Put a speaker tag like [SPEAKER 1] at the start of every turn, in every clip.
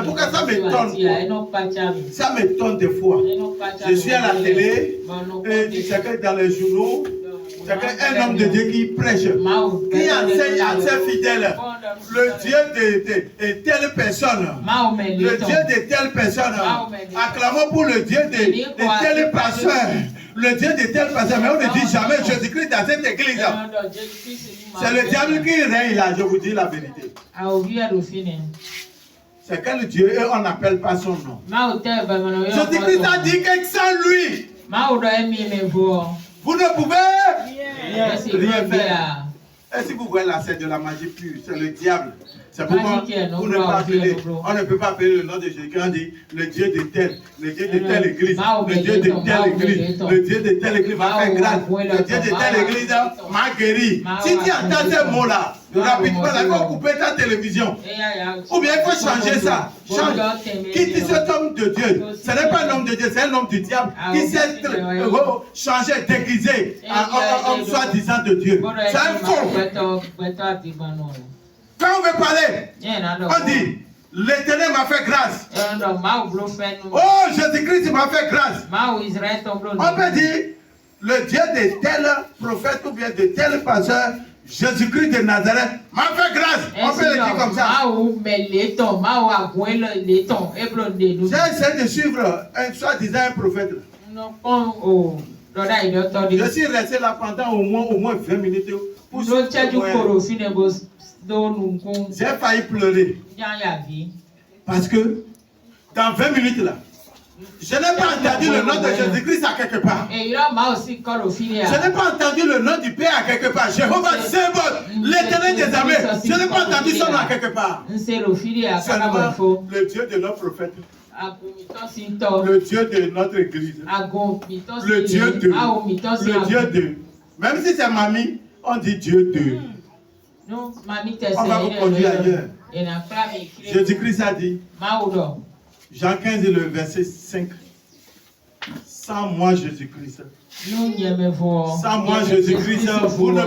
[SPEAKER 1] Pourquoi ça m'étonne? Ça m'étonne des fois. Je suis à la télé et quelqu'un dans les journaux, un homme de Dieu qui prêche, qui enseigne à ses fidèles le Dieu de telle personne, le Dieu de telle personne. Acclamons pour le Dieu de tel pasteur, le Dieu de telle personne. Mais on ne dit jamais Jésus-Christ dans cette église. C'est le diable qui règne là, je vous dis la vérité. C'est quel Dieu et on n'appelle pas son nom. Jésus-Christ a dit que sans lui, vous ne pouvez rien faire. Et si vous voyez là, c'est de la magie pure, c'est le diable. C'est pourquoi on ne peut pas appeler le nom de Jésus. On dit le Dieu de telle, le Dieu de telle église, le Dieu de telle église, le Dieu de telle église m'a fait grâce, le Dieu de telle église m'a guéri. Si tu entends ces mots-là, rapidement, il faut couper ta télévision. Ou bien il faut changer ça. Quitte cet homme de Dieu. Ce n'est pas un homme de Dieu, c'est un homme du diable qui s'est changé, déguisé en soi-disant de Dieu. C'est un faux. Quand on veut parler, on dit l'Éternel m'a fait grâce. Oh, Jésus-Christ m'a fait grâce. On peut dire le Dieu de tel prophète ou bien de tel pasteur, Jésus-Christ de Nazareth m'a fait grâce. On peut le dire comme ça. J'ai essayé de suivre un soi-disant un prophète. Je suis resté là pendant au moins 20 minutes. J'ai failli pleurer. Parce que dans 20 minutes là, je n'ai pas entendu le nom de Jésus-Christ à quelque part. Je n'ai pas entendu le nom du Père à quelque part. Jéhovah Tsébot, l'Éternel des armées. Je n'ai pas entendu son nom à quelque part. Seulement le Dieu de notre prophète. Le Dieu de notre église. Le Dieu de. Même si c'est mamie, on dit Dieu de. On va vous conduire ailleurs. Jésus-Christ a dit, Jean 15, le verset 5, sans moi Jésus-Christ. Sans moi Jésus-Christ, vous ne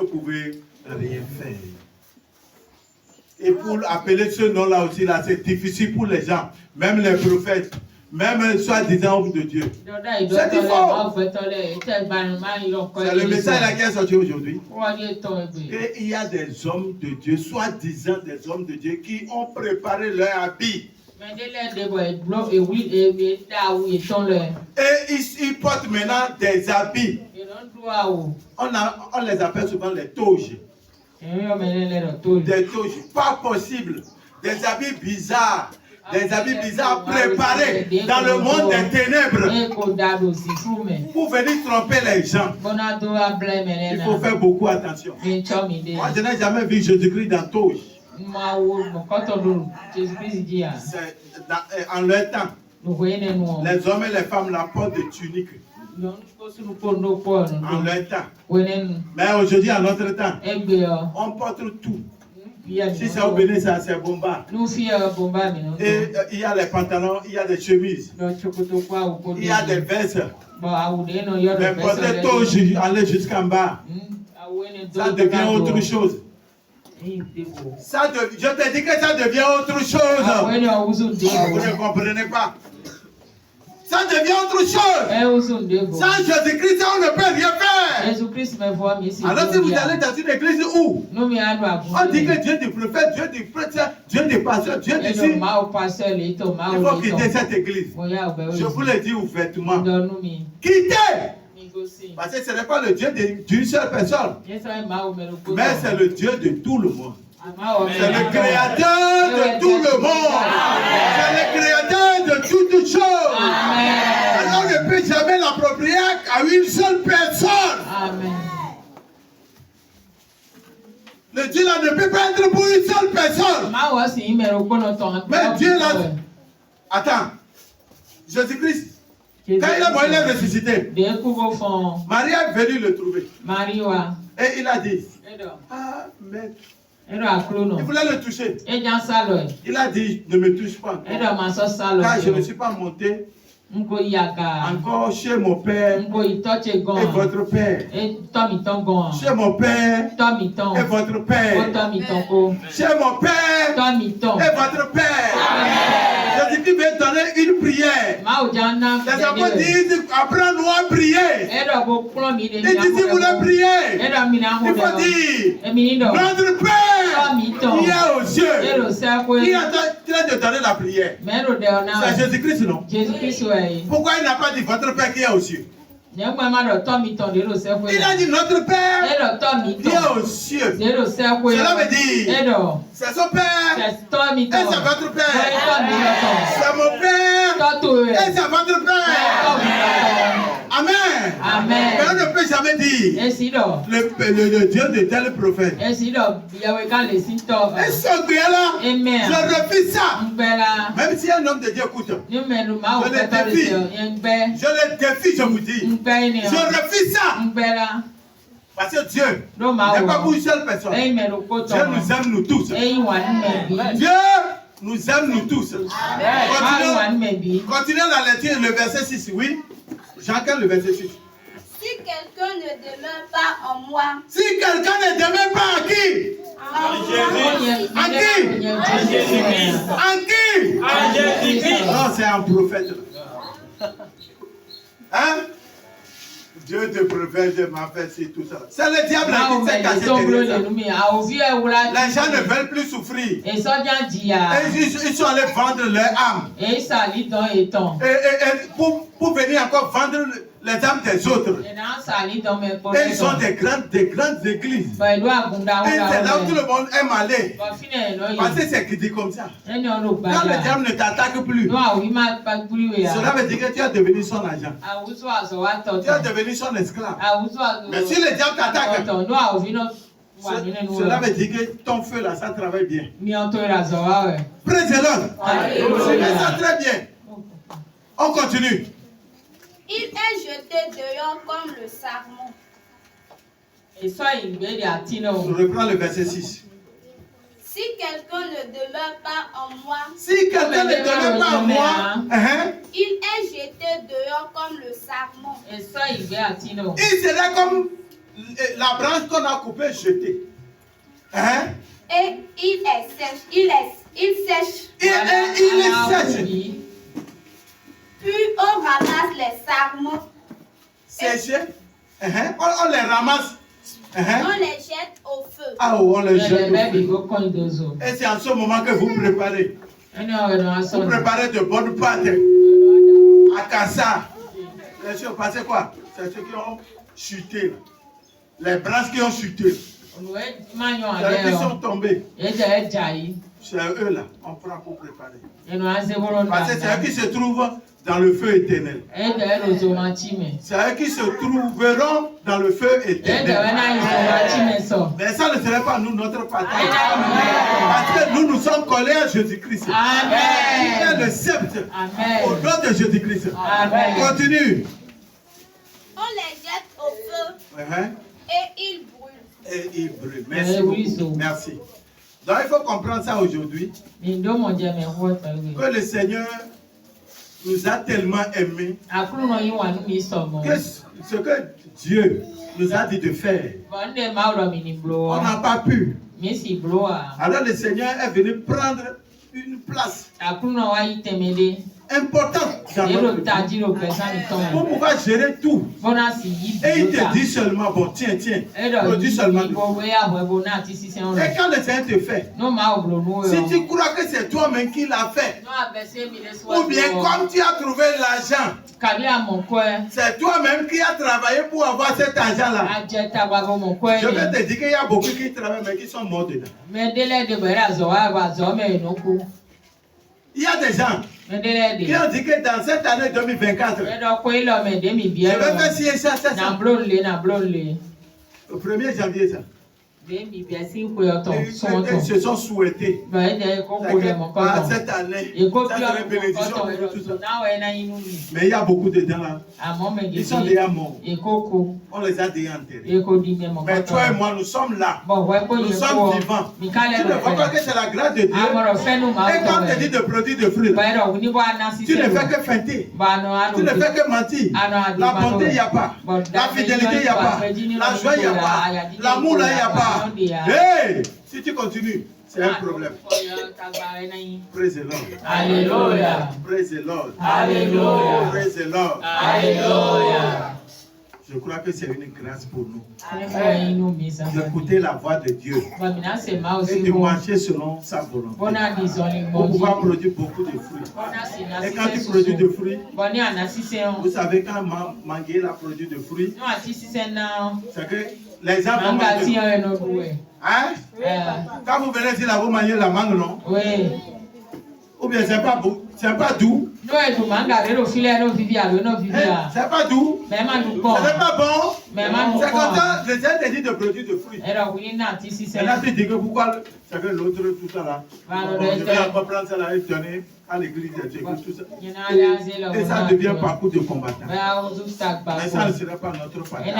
[SPEAKER 1] pouvez rien faire. Et pour appeler ce nom-là aussi, là, c'est difficile pour les gens, même les prophètes. Même soi-disant homme de Dieu. C'est faux. C'est le message qui est sorti aujourd'hui. Et il y a des hommes de Dieu, soi-disant des hommes de Dieu, qui ont préparé leur habit. Et ils portent maintenant des habits. On les appelle souvent les toges. Des toges, pas possible. Des habits bizarres. Des habits bizarres préparés dans le monde des ténèbres pour venir tromper les gens. Il faut faire beaucoup attention. Moi, je n'ai jamais vu Jésus-Christ dans toge. En leur temps, les hommes et les femmes la portent de tuniques. En leur temps. Mais aujourd'hui, en notre temps, on porte tout. Si c'est au Bénin, c'est bomba. Et il y a les pantalons, il y a des chemises, il y a des vestes. Mais porter toge, aller jusqu'en bas, ça devient autre chose. Je te dis que ça devient autre chose. Vous ne comprenez pas. Ça devient autre chose. Sans Jésus-Christ, on ne peut rien faire. Alors si vous allez dans une église où on dit que Dieu du prophète, Dieu du prêtre, Dieu du pasteur, Dieu du ci, il faut quitter cette église. Je vous le dis ouvertement. Quittez. Parce que ce n'est pas le Dieu d'une seule personne. Mais c'est le Dieu de tout le monde. C'est le créateur de tout le monde. C'est le créateur de toutes choses. Alors on ne peut jamais l'approprier à une seule personne. Le Dieu là ne peut pas être pour une seule personne. Mais Dieu là. Attends. Jésus-Christ. Quand il est ressuscité, Marie est venue le trouver. Et il a dit, ah, maître. Il voulait le toucher. Il a dit, ne me touche pas. Car je ne suis pas monté Encore chez mon père et votre père. Chez mon père et votre père. Chez mon père et votre père. Jésus-Christ veut donner une prière. Les apôtres disent, apprends-nous à prier. Et si vous voulez prier, il faut dire, notre Père qui est aux cieux, qui est en train de donner la prière. C'est Jésus-Christ, non? Pourquoi il n'a pas dit votre Père qui est aux cieux? Il a dit notre Père qui est aux cieux. Cela veut dire, c'est son Père et c'est votre Père. C'est mon Père et c'est votre Père. Amen. Mais on ne peut jamais dire le Dieu de tel prophète. Et ce Dieu-là, je refuse ça. Même si un homme de Dieu écoute, je le défie, je vous dis. Je refuse ça. Parce que Dieu n'est pas pour une seule personne. Dieu nous aime nous tous. Dieu nous aime nous tous. Continuons la lecture, le verset 6. Oui, Jean 15, le verset 6.
[SPEAKER 2] Si quelqu'un ne demeure pas en moi.
[SPEAKER 1] Si quelqu'un ne demeure pas en qui? En qui? En qui? En Jésus-Christ. Non, c'est un prophète. Hein? Dieu te prophète m'a fait c'est tout ça. C'est le diable qui s'est caché derrière ça. Les gens ne veulent plus souffrir. Et ils sont allés vendre leur âme. Et pour venir encore vendre les âmes des autres. Et ils ont des grandes églises. Et c'est là où tout le monde aime aller. Parce que c'est dit comme ça. Quand le diable ne t'attaque plus, cela veut dire que tu es devenu son agent. Tu es devenu son esclave. Mais si le diable t'attaque, cela veut dire que ton feu là, ça travaille bien. Praise the Lord. Ça très bien. On continue.
[SPEAKER 2] Il est jeté dehors comme le sarment.
[SPEAKER 1] Je reprends le verset 6.
[SPEAKER 2] Si quelqu'un ne demeure pas en moi,
[SPEAKER 1] si quelqu'un ne demeure pas en moi,
[SPEAKER 2] il est jeté dehors comme le sarment.
[SPEAKER 1] Il serait comme la branche qu'on a coupée, jetée.
[SPEAKER 2] Et il est sèche. Il sèche.
[SPEAKER 1] Il est sèche.
[SPEAKER 2] Puis on ramasse les sarments.
[SPEAKER 1] Séchés. On les ramasse.
[SPEAKER 2] On les jette au feu.
[SPEAKER 1] Ah, on les jette au feu. Et c'est en ce moment que vous préparez. Vous préparez de bonnes pâtes. À Kassa. Parce que quoi? C'est ceux qui ont chuté. Les branches qui ont chuté. Ceux qui sont tombés. C'est eux là, on prend pour préparer. Parce que c'est eux qui se trouvent dans le feu éternel. C'est eux qui se trouveront dans le feu éternel. Mais ça ne serait pas nous, notre partage. Parce que nous sommes collés à Jésus-Christ. Il est le sceptre au nom de Jésus-Christ. Continue.
[SPEAKER 2] On les jette au feu et ils brûlent.
[SPEAKER 1] Et ils brûlent. Merci beaucoup. Merci. Donc il faut comprendre ça aujourd'hui. Que le Seigneur nous a tellement aimés que ce que Dieu nous a dit de faire, on n'a pas pu. Alors le Seigneur est venu prendre une place importante dans notre vie pour pouvoir gérer tout. Et il te dit seulement, bon, tiens, produis seulement. Et quand le Seigneur te fait, si tu crois que c'est toi-même qui l'as fait, ou bien comme tu as trouvé l'argent, c'est toi-même qui as travaillé pour avoir cet argent-là, je vais te dire qu'il y a beaucoup qui travaillent mais qui sont morts dedans. Il y a des gens qui ont dit que dans cette année 2024, je vais faire ci et ça. Le 1er janvier, ça. Ils se sont souhaités. À cette année, ça serait bénédiction pour tout ça. Mais il y a beaucoup de gens là. Ils sont déjà morts. On les a déjà enterrés. Mais toi et moi, nous sommes là. Nous sommes vivants. Tu ne vois pas que c'est la grâce de Dieu. Et quand tu dis de produire de fruits, tu ne fais que feinter. Tu ne fais que mentir. La bonté, il n'y a pas. La fidélité, il n'y a pas. La joie, il n'y a pas. L'amour, là, il n'y a pas. Hey! Si tu continues, c'est un problème. Praise the Lord.
[SPEAKER 3] Alléluia.
[SPEAKER 1] Praise the Lord.
[SPEAKER 3] Alléluia.
[SPEAKER 1] Praise the Lord.
[SPEAKER 3] Alléluia.
[SPEAKER 1] Je crois que c'est une grâce pour nous d'écouter la voix de Dieu et de marcher selon sa volonté pour pouvoir produire beaucoup de fruits. Et quand tu produis des fruits, vous savez quand Mangué a produit des fruits, c'est que les gens vont manger. Hein? Quand vous venez ici là, vous mangez la mangue, non?
[SPEAKER 3] Oui.
[SPEAKER 1] Ou bien c'est pas beau, c'est pas doux. C'est pas doux. Ce n'est pas bon. C'est comme ça, les gens te disent de produire de fruits. Et là, tu dis que pourquoi c'est que l'autre, tout ça là. Je vais encore prendre ça là et donner à l'église, tout ça. Et ça devient parcours de combattant. Mais ça ne sera pas notre parcours.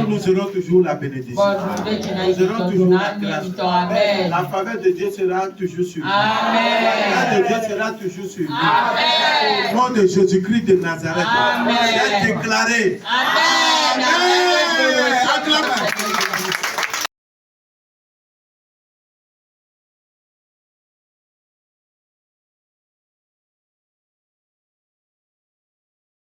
[SPEAKER 1] Nous serons toujours la bénédiction. Nous serons toujours la grâce. La faveur de Dieu sera toujours sur nous. La grâce de Dieu sera toujours sur nous. Au nom de Jésus-Christ de Nazareth, j'ai déclaré. Amen.